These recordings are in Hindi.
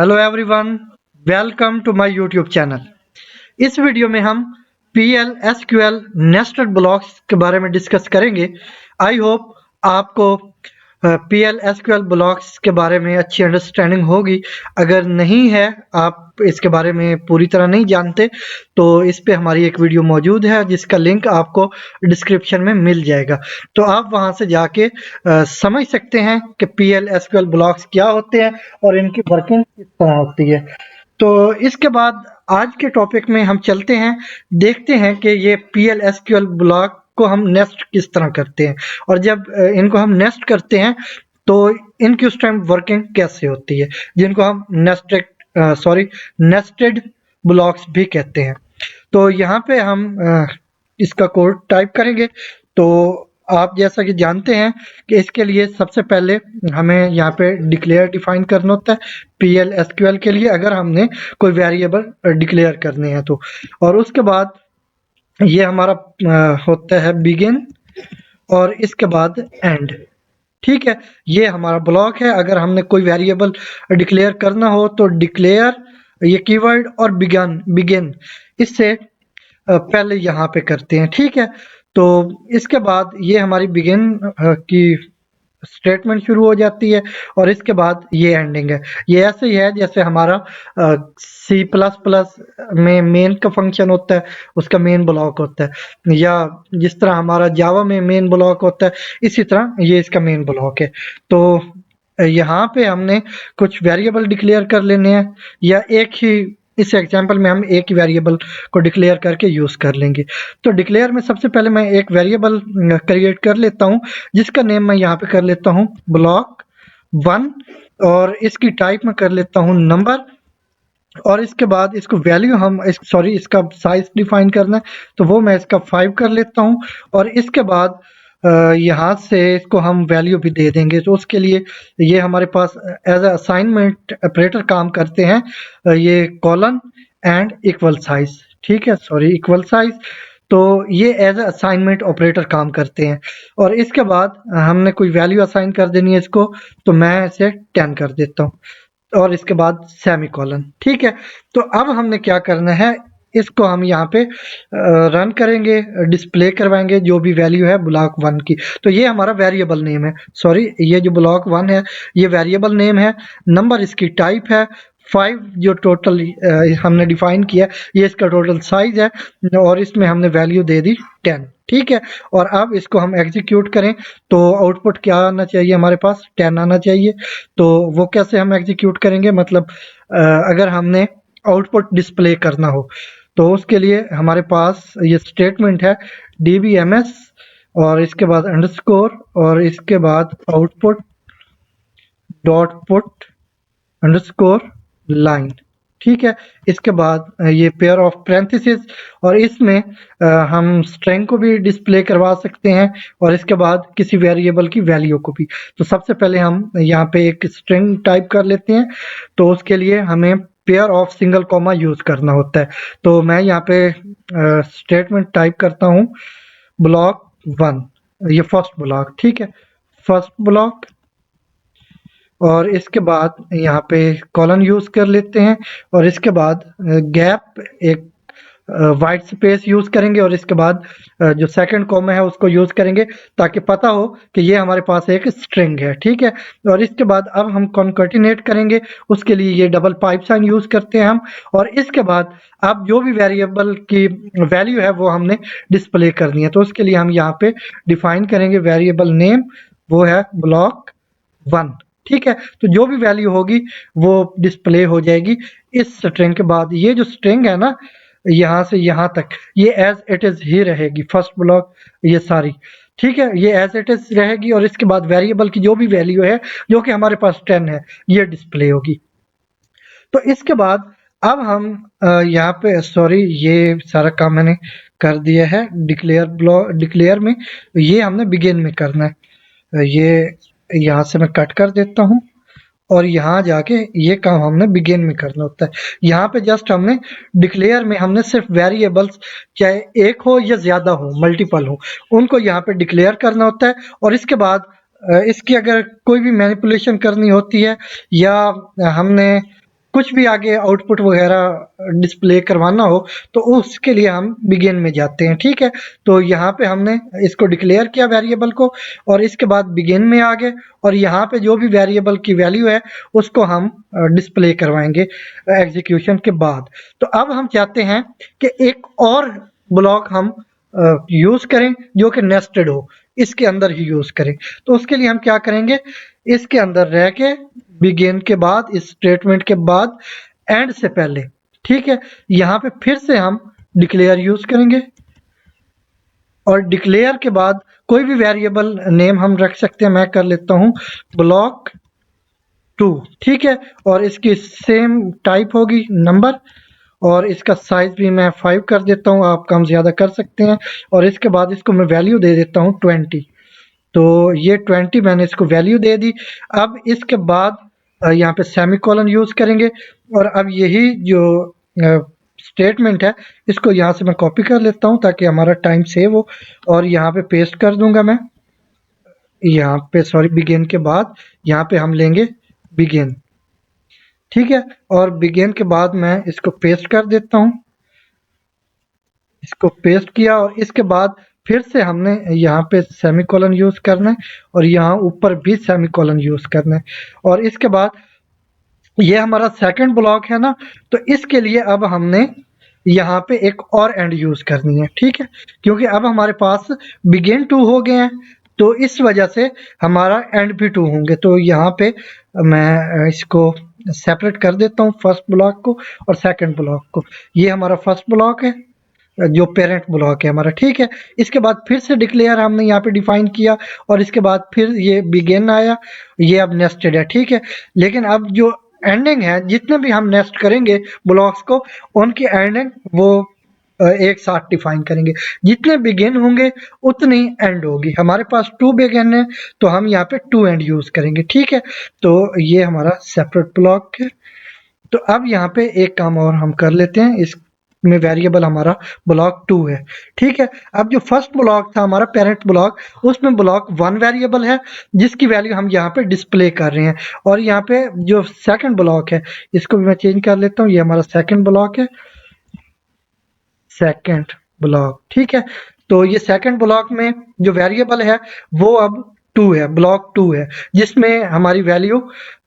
Hello everyone, welcome to my YouTube channel. इस वीडियो में हम PL SQL नेस्टेड ब्लॉक्स के बारे में डिस्कस करेंगे। आई होप आपको PL SQL ब्लॉक्स के बारे में अच्छी अंडरस्टैंडिंग होगी। अगर नहीं है, आप इसके बारे में पूरी तरह नहीं जानते, तो इस पे हमारी एक वीडियो मौजूद है जिसका लिंक आपको डिस्क्रिप्शन में मिल जाएगा। तो आप वहां से जाके समझ सकते हैं कि PL SQL ब्लॉक्स क्या होते हैं और इनकी वर्किंग किस तरह होती है। तो इसके बाद आज के टॉपिक में हम चलते हैं, देखते हैं कि ये PL SQL ब्लॉक को हम नेस्ट किस तरह करते हैं, और जब इनको हम नेस्ट करते हैं तो इनकी उस टाइम वर्किंग कैसे होती है, जिनको हम नेस्टेड ब्लॉक्स भी कहते हैं। तो यहाँ पे हम इसका कोड टाइप करेंगे। तो आप जैसा कि जानते हैं कि इसके लिए सबसे पहले हमें यहाँ पे डिक्लेयर डिफाइन करना होता है PL SQL के लिए, अगर हमने कोई वेरिएबल डिक्लेयर करने हैं तो। और उसके बाद ये हमारा होता है बिगिन, और इसके बाद एंड। ठीक है, ये हमारा ब्लॉक है। अगर हमने कोई वेरिएबल डिक्लेयर करना हो तो डिक्लेयर, ये कीवर्ड और बिगिन इससे पहले यहाँ पे करते हैं। ठीक है, तो इसके बाद ये हमारी बिगिन की स्टेटमेंट शुरू हो जाती है, और इसके बाद ये एंडिंग है। ये ऐसे ही है जैसे हमारा C++ में मेन का फंक्शन होता है, उसका मेन ब्लॉक होता है, या जिस तरह हमारा जावा में मेन ब्लॉक होता है, इसी तरह ये इसका मेन ब्लॉक है। तो यहाँ पे हमने कुछ वेरिएबल डिक्लेयर कर लेने हैं, या एक ही, इस एग्जांपल में हम एक ही वेरिएबल को डिक्लेयर करके यूज कर लेंगे। तो डिक्लेयर में सबसे पहले मैं एक वेरिएबल क्रिएट कर लेता हूँ, जिसका नेम मैं यहाँ पे कर लेता हूँ block1, और इसकी टाइप में कर लेता हूँ नंबर, और इसके बाद इसको वैल्यू इसका साइज डिफाइन करना है, तो वो मैं इसका 5 कर लेता हूँ। और इसके बाद यहाँ से इसको हम वैल्यू भी दे देंगे। तो उसके लिए ये हमारे पास एज अ असाइनमेंट ऑपरेटर काम करते हैं, ये कॉलन एंड इक्वल साइज। ठीक है, इक्वल साइज। तो ये एज अ असाइनमेंट ऑपरेटर काम करते हैं। और इसके बाद हमने कोई वैल्यू असाइन कर देनी है इसको, तो मैं इसे 10 कर देता हूँ, और इसके बाद सेमीकोलन। ठीक है, तो अब हमने क्या करना है, इसको हम यहाँ पे रन करेंगे, डिस्प्ले करवाएंगे जो भी वैल्यू है block1 की। तो ये हमारा वेरिएबल नेम है, ये जो block1 है ये वेरिएबल नेम है, नंबर इसकी टाइप है, 5 जो टोटल हमने डिफाइन किया, ये इसका टोटल साइज है, और इसमें हमने वैल्यू दे दी 10। ठीक है, और अब इसको हम एग्जीक्यूट करें तो आउटपुट क्या आना चाहिए, हमारे पास 10 आना चाहिए। तो वो कैसे हम एग्जीक्यूट करेंगे, मतलब अगर हमने आउटपुट डिस्प्ले करना हो तो उसके लिए हमारे पास ये स्टेटमेंट है dbms, और इसके बाद अंडरस्कोर, और इसके बाद output dot put underscore line. ठीक है, इसके बाद ये पेयर ऑफ पैरेंथेसिस, और इसमें हम स्ट्रिंग को भी डिस्प्ले करवा सकते हैं, और इसके बाद किसी वेरिएबल की वैल्यू को भी। तो सबसे पहले हम यहाँ पे एक स्ट्रिंग टाइप कर लेते हैं, तो उसके लिए हमें pair of single comma use करना होता है। तो मैं यहाँ पे स्टेटमेंट टाइप करता हूँ block1, ये फर्स्ट ब्लॉक। ठीक है, फर्स्ट ब्लॉक, और इसके बाद यहाँ पे कॉलन यूज कर लेते हैं, और इसके बाद गैप, एक वाइट स्पेस यूज करेंगे, और इसके बाद जो सेकंड कॉमा है उसको यूज करेंगे, ताकि पता हो कि ये हमारे पास एक स्ट्रिंग है। ठीक है, और इसके बाद अब हम कॉन्कैटिनेट करेंगे, उसके लिए ये डबल पाइप साइन यूज करते हैं हम। और इसके बाद अब जो भी वेरिएबल की वैल्यू है वो हमने डिस्प्ले करनी है, तो उसके लिए हम यहाँ पे डिफाइन करेंगे वेरिएबल नेम, वो है block1। ठीक है, तो जो भी वैल्यू होगी वो डिस्प्ले हो जाएगी इस स्ट्रिंग के बाद। ये जो स्ट्रिंग है ना, यहाँ से यहाँ तक ये एज इट इज ही रहेगी, फर्स्ट ब्लॉक ये सारी। ठीक है, ये एज इट इज रहेगी, और इसके बाद वेरिएबल की जो भी वैल्यू है, जो कि हमारे पास 10 है, ये डिस्प्ले होगी। तो इसके बाद अब हम यहाँ पे ये सारा काम मैंने कर दिया है डिक्लेयर में, ये हमने बिगिन में करना है। ये यहाँ से मैं कट कर देता हूँ, और यहाँ जाके ये काम हमने बिगिन में करना होता है। यहाँ पे जस्ट हमने डिक्लेयर में हमने सिर्फ वेरिएबल्स, चाहे एक हो या ज्यादा हो, मल्टीपल हो, उनको यहाँ पे डिक्लेयर करना होता है। और इसके बाद इसकी अगर कोई भी मैनिपुलेशन करनी होती है, या हमने कुछ भी आगे आउटपुट वगैरह डिस्प्ले करवाना हो तो उसके लिए हम बिगिन में जाते हैं। ठीक है, तो यहाँ पे हमने इसको डिक्लेयर किया वेरिएबल को और इसके बाद बिगिन में आ गए और यहाँ पे जो भी वेरिएबल की वैल्यू है उसको हम डिस्प्ले करवाएंगे एग्जीक्यूशन के बाद। तो अब हम चाहते हैं कि एक और ब्लॉक हम यूज करें जो कि नेस्टेड हो, इसके अंदर ही यूज करें। तो उसके लिए हम क्या करेंगे, इसके अंदर रह के बिगिन के बाद, इस स्टेटमेंट के बाद, एंड से पहले, ठीक है, यहाँ पे फिर से हम डिक्लेयर यूज करेंगे और डिक्लेयर के बाद कोई भी वेरिएबल नेम हम रख सकते हैं। मैं कर लेता हूं ब्लॉक 2, ठीक है, और इसकी सेम टाइप होगी नंबर और इसका साइज भी मैं 5 कर देता हूं, आप कम ज्यादा कर सकते हैं। और इसके बाद इसको मैं वैल्यू दे देता हूं 20। तो ये 20 मैंने इसको वैल्यू दे दी। अब इसके बाद यहाँ पे सेमीकोलन यूज करेंगे और अब यही जो स्टेटमेंट है इसको यहाँ से मैं कॉपी कर लेता हूँ ताकि हमारा टाइम सेव हो और यहाँ पे पेस्ट कर दूंगा मैं। यहाँ पे सॉरी, बिगिन के बाद यहाँ पे हम लेंगे बिगिन, ठीक है, और बिगिन के बाद मैं इसको पेस्ट कर देता हूँ। इसको पेस्ट किया और इसके बाद फिर से हमने यहाँ पे सेमीकोलन यूज करना है और यहाँ ऊपर भी सेमीकोलन यूज करना है। और इसके बाद ये हमारा सेकंड ब्लॉक है ना, तो इसके लिए अब हमने यहाँ पे एक और एंड यूज करनी है, ठीक है, क्योंकि अब हमारे पास बिगिन 2 हो गए हैं तो इस वजह से हमारा एंड भी 2 होंगे। तो यहाँ पे मैं इसको सेपरेट कर देता हूँ, फर्स्ट ब्लॉक को और सेकंड ब्लॉक को। ये हमारा फर्स्ट ब्लॉक है जो पेरेंट ब्लॉक है हमारा, ठीक है। इसके बाद फिर से डिक्लेयर हमने यहाँ पे डिफाइन किया और इसके बाद फिर ये बिगिन आया, ये अब नेस्टेड है, ठीक है। लेकिन अब जो एंडिंग है, जितने भी हम नेस्ट करेंगे ब्लॉक्स को, उनकी एंडिंग वो एक साथ डिफाइन करेंगे। जितने बिगिन होंगे उतनी एंड होगी। हमारे पास 2 बिगिन है तो हम यहाँ पे 2 एंड यूज करेंगे, ठीक है। तो ये हमारा सेपरेट ब्लॉक है। तो अब यहाँ पे एक काम और हम कर लेते हैं, इसमें वेरिएबल हमारा ब्लॉक 2 है, ठीक है। अब जो फर्स्ट ब्लॉक था हमारा पेरेंट ब्लॉक, उसमें ब्लॉक 1 वेरिएबल है जिसकी वैल्यू हम यहाँ पे डिस्प्ले कर रहे हैं। और यहाँ पे जो सेकंड ब्लॉक है इसको भी मैं चेंज कर लेता हूँ, ये हमारा सेकंड ब्लॉक है, सेकंड ब्लॉक, ठीक है। तो ये सेकंड ब्लॉक में जो वेरिएबल है वो अब 2 है, ब्लॉक 2 है, जिसमें हमारी वैल्यू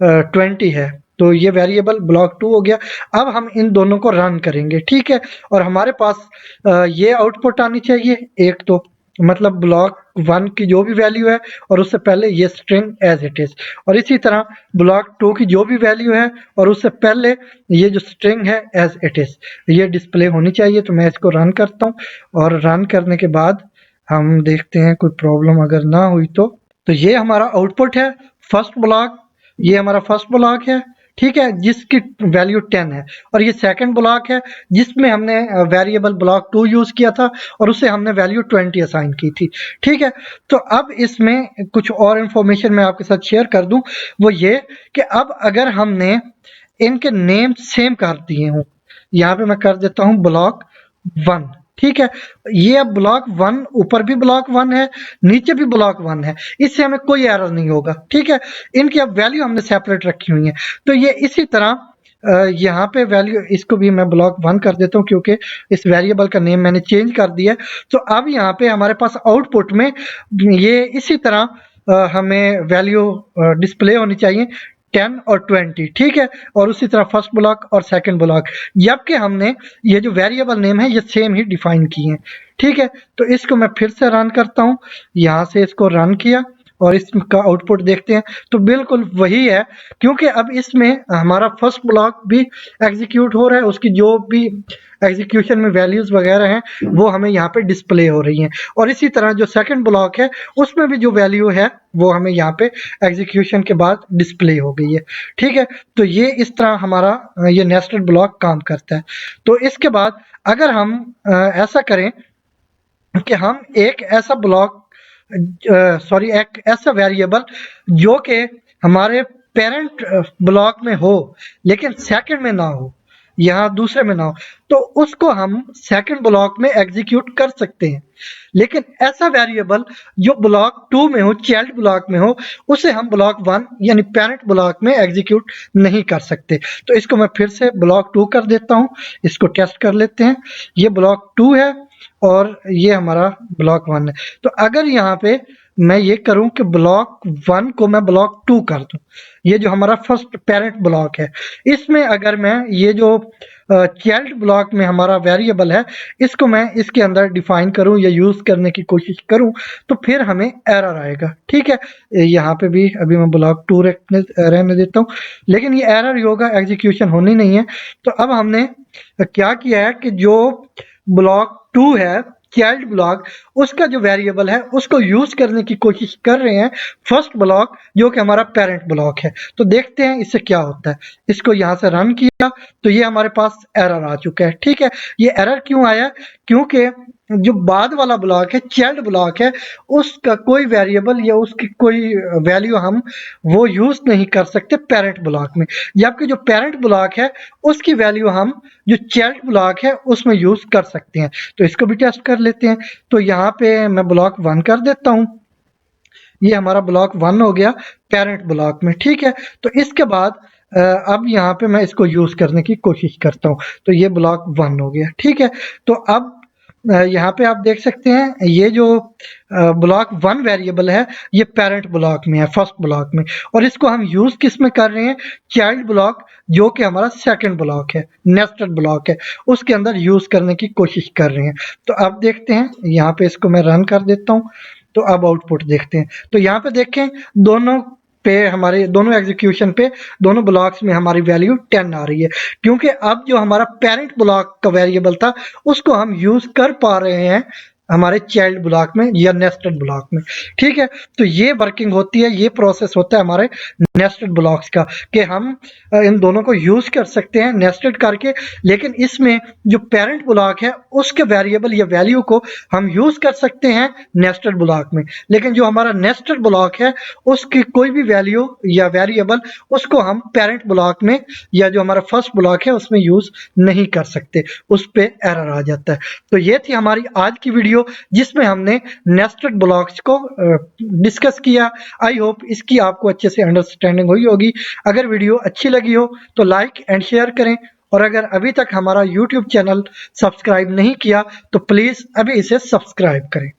20 है। तो ये वेरिएबल ब्लॉक 2 हो गया। अब हम इन दोनों को रन करेंगे, ठीक है, और हमारे पास ये आउटपुट आनी चाहिए एक, तो मतलब ब्लॉक 1 की जो भी वैल्यू है और उससे पहले ये स्ट्रिंग एज इट इज, और इसी तरह ब्लॉक 2 की जो भी वैल्यू है और उससे पहले ये जो स्ट्रिंग है एज इट इज, ये डिस्प्ले होनी चाहिए। तो मैं इसको रन करता हूँ और रन करने के बाद हम देखते हैं कोई प्रॉब्लम अगर ना हुई तो ये हमारा आउटपुट है फर्स्ट ब्लॉक, ये हमारा फर्स्ट ब्लॉक है, ठीक है, जिसकी वैल्यू 10 है। और ये सेकंड ब्लॉक है जिसमें हमने वेरिएबल ब्लॉक 2 यूज किया था और उसे हमने वैल्यू 20 असाइन की थी, ठीक है। तो अब इसमें कुछ और इंफॉर्मेशन मैं आपके साथ शेयर कर दूं, वो ये कि अब अगर हमने इनके नेम सेम कर दिए हों, यहाँ पे मैं कर देता हूँ ब्लॉक 1, ठीक है, ये अब ब्लॉक 1 ऊपर भी ब्लॉक 1 है, नीचे भी ब्लॉक 1 है, इससे हमें कोई एरर नहीं होगा, ठीक है। इनकी अब वैल्यू हमने सेपरेट रखी हुई है। तो ये इसी तरह यहाँ पे वैल्यू, इसको भी मैं ब्लॉक 1 कर देता हूँ क्योंकि इस वेरिएबल का नेम मैंने चेंज कर दिया। तो अब यहाँ पे हमारे पास आउटपुट में ये इसी तरह हमें वैल्यू डिस्प्ले होनी चाहिए 10 और 20, ठीक है, और उसी तरह फर्स्ट ब्लॉक और सेकंड ब्लॉक, जबकि हमने ये जो वेरिएबल नेम है ये सेम ही डिफाइन किए हैं, ठीक है। तो इसको मैं फिर से रन करता हूँ, यहाँ से इसको रन किया और इसका आउटपुट देखते हैं तो बिल्कुल वही है, क्योंकि अब इसमें हमारा फर्स्ट ब्लॉक भी एग्जीक्यूट हो रहा है, उसकी जो भी एग्जीक्यूशन में वैल्यूज वगैरह हैं वो हमें यहाँ पे डिस्प्ले हो रही हैं। और इसी तरह जो सेकंड ब्लॉक है उसमें भी जो वैल्यू है वो हमें यहाँ पे एग्जीक्यूशन के बाद डिस्प्ले हो गई है, ठीक है। तो ये इस तरह हमारा ये नेस्टेड ब्लॉक काम करता है। तो इसके बाद अगर हम ऐसा करें कि हम एक ऐसा ब्लॉक, सॉरी, एक ऐसा वेरिएबल जो कि हमारे पेरेंट ब्लॉक में हो लेकिन सेकंड में ना हो, यहाँ दूसरे में ना हो, तो उसको हम सेकंड ब्लॉक में एग्जीक्यूट कर सकते हैं। लेकिन ऐसा वेरिएबल जो ब्लॉक 2 में हो, चाइल्ड ब्लॉक में हो, उसे हम ब्लॉक 1 यानी पेरेंट ब्लॉक में एग्जीक्यूट नहीं कर सकते। तो इसको मैं फिर से ब्लॉक 2 कर देता हूँ, इसको टेस्ट कर लेते हैं। ये ब्लॉक 2 है और ये हमारा ब्लॉक 1 है। तो अगर यहाँ पे मैं ये करूं कि ब्लॉक 1 को मैं ब्लॉक 2 कर दूं, ये जो हमारा फर्स्ट पेरेंट ब्लॉक है, इसमें अगर मैं ये जो चाइल्ड ब्लॉक में हमारा वेरिएबल है, इसको मैं इसके अंदर डिफाइन करूं या यूज करने की कोशिश करूं, तो फिर हमें एरर आएगा। ठीक है, यहाँ पे भी अभी मैं ब्लॉक 2 रहने देता हूं, लेकिन ये एरर ही होगा, एग्जीक्यूशन होनी नहीं है। तो अब हमने क्या किया है कि जो ब्लॉक 2 है, चाइल्ड ब्लॉक, उसका जो वेरिएबल है उसको यूज करने की कोशिश कर रहे हैं फर्स्ट ब्लॉक जो कि हमारा पेरेंट ब्लॉक है। तो देखते हैं इससे क्या होता है। इसको यहाँ से रन किया तो ये हमारे पास एरर आ चुका है। ठीक है, ये एरर क्यों आया? क्योंकि जो बाद वाला ब्लॉक है, चाइल्ड ब्लॉक है, उसका कोई वेरिएबल या उसकी कोई वैल्यू हम वो यूज नहीं कर सकते पेरेंट ब्लॉक में, जबकि जो पेरेंट ब्लॉक है उसकी वैल्यू हम जो चाइल्ड ब्लॉक है उसमें यूज कर सकते हैं। तो इसको भी टेस्ट कर लेते हैं। तो यहाँ पे मैं ब्लॉक 1 कर देता हूँ, ये हमारा ब्लॉक 1 हो गया पेरेंट ब्लॉक में। ठीक है, तो इसके बाद अब यहाँ पे मैं इसको यूज करने की कोशिश करता हूँ, तो ये ब्लॉक 1 हो गया। ठीक है, तो अब यहाँ पे आप देख सकते हैं ये जो ब्लॉक 1 वेरिएबल है ये पेरेंट ब्लॉक में है, फर्स्ट ब्लॉक में, और इसको हम यूज किस में कर रहे हैं? चाइल्ड ब्लॉक जो कि हमारा सेकंड ब्लॉक है, नेस्टेड ब्लॉक है, उसके अंदर यूज करने की कोशिश कर रहे हैं। तो अब देखते हैं, यहाँ पे इसको मैं रन कर देता हूँ, तो अब आउटपुट देखते हैं। तो यहाँ पे देखें दोनों पे, हमारे दोनों एग्जीक्यूशन पे, दोनों ब्लॉक्स में हमारी वैल्यू 10 आ रही है, क्योंकि अब जो हमारा पेरेंट ब्लॉक का वेरिएबल था उसको हम यूज कर पा रहे हैं हमारे चाइल्ड ब्लॉक में या नेस्टेड ब्लॉक में। ठीक है, तो ये वर्किंग होती है, ये प्रोसेस होता है हमारे नेस्टेड ब्लॉक्स का, कि हम इन दोनों को यूज कर सकते हैं नेस्टेड करके, लेकिन इसमें जो पेरेंट ब्लॉक है उसके वेरिएबल या वैल्यू को हम यूज कर सकते हैं नेस्टेड ब्लॉक में, लेकिन जो हमारा नेस्टेड ब्लॉक है उसकी कोई भी वैल्यू या वेरिएबल उसको हम पेरेंट ब्लॉक में या जो हमारा फर्स्ट ब्लॉक है उसमें यूज नहीं कर सकते, उस पे एरर आ जाता है। तो ये थी हमारी आज की वीडियो जिसमें हमने नेस्टेड ब्लॉक्स को डिस्कस किया। आई होप इसकी आपको अच्छे से अंडरस्टैंडिंग हुई होगी। अगर वीडियो अच्छी लगी हो तो लाइक एंड शेयर करें, और अगर अभी तक हमारा YouTube चैनल सब्सक्राइब नहीं किया तो प्लीज अभी इसे सब्सक्राइब करें।